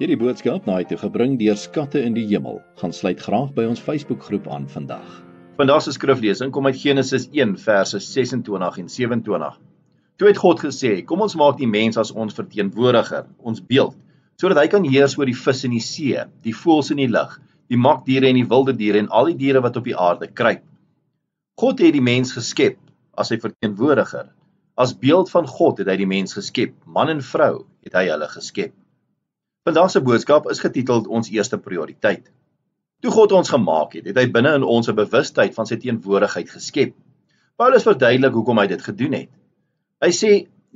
Hierdie boodskap na toe gebring deur Skatte in die Hemel. Gaan sluit graag by ons Facebookgroep aan vandag. Vandag se skriflesing kom uit Genesis 1 verse 26 en 27. Toe het God gesê, kom ons maak die mens as ons verteenwoordiger, ons beeld, sodat hy kan heers oor die vis in die see, die voëls in die lug, die makdiere en die wilde diere en al die diere wat op die aarde kruip. God het die mens geskep as sy verteenwoordiger. As beeld van God het hy die mens geskep, man en vrou het hy hulle geskep. Vandag se boodskap is getiteld ons eerste prioriteit. Toe God ons gemaak het, het hy binne in ons 'n bewustheid van sy teenwoordigheid geskep. Paulus verduidelik hoekom hy dit gedoen het. Hy sê,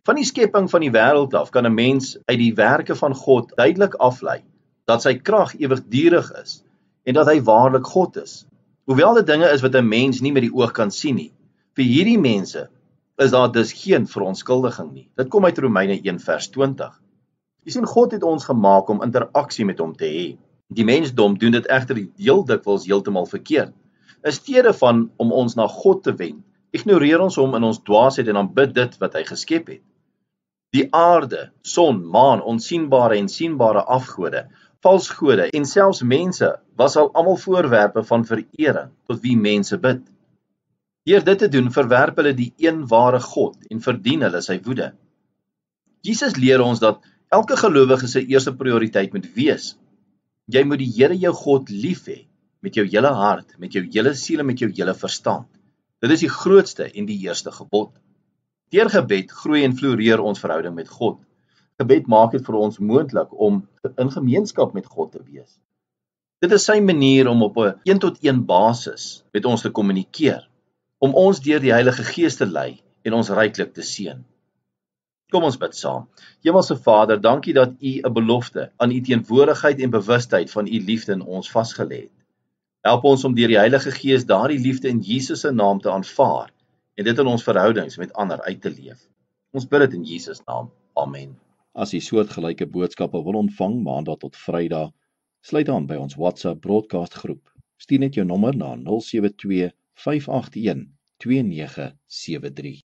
van die skepping van die wêreld af kan 'n mens uit die werke van God duidelik aflei dat sy krag ewigdurig is en dat hy waarlik God is. Hoewel dit dinge is wat 'n mens nie met die oog kan sien nie, vir hierdie mense is daar dus geen verontskuldiging nie. Dit kom uit Romeine 1 vers 20. Jy sien, God het ons gemaak om interaksie met hom te hê. Die mensdom doen dit egter heel dikwels heeltemal verkeerd. In steede van om ons na God te wend, ignoreer ons hom in ons dwaasheid en aanbid dit wat hy geskep het. Die aarde, son, maan, onsienbare en sienbare afgode, valsgode en selfs mense was al almal voorwerpe van verering tot wie mense bid. Deur dit te doen, verwerp hulle die een ware God en verdien hulle sy woede. Jesus leer ons dat elke gelowige se eerste prioriteit moet wees. Jy moet die Here jou God lief hê, met jou hele hart, met jou hele siel en met jou hele verstand. Dit is die grootste en die eerste gebod. Deur gebed groei en floreer ons verhouding met God. Gebed maak dit vir ons moontlik om in gemeenskap met God te wees. Dit is sy manier om op 'n een-tot-een basis met ons te kommunikeer, om ons deur die Heilige Gees te lei en ons ryklik te seën. Kom ons bid saam. Hemelse Vader, dankie dat U 'n belofte aan U teenwoordigheid en bewustheid van U liefde in ons vasgelê het. Help ons om deur die Heilige Gees daardie liefde in Jesus se naam te aanvaar en dit in ons verhoudings met ander uit te leef. Ons bid dit in Jesus naam. Amen. As jy soortgelyke boodskappe wil ontvang Maandag tot Vrydag, sluit aan by ons WhatsApp broadcast groep. Stuur net jou nommer na 072 581 2973.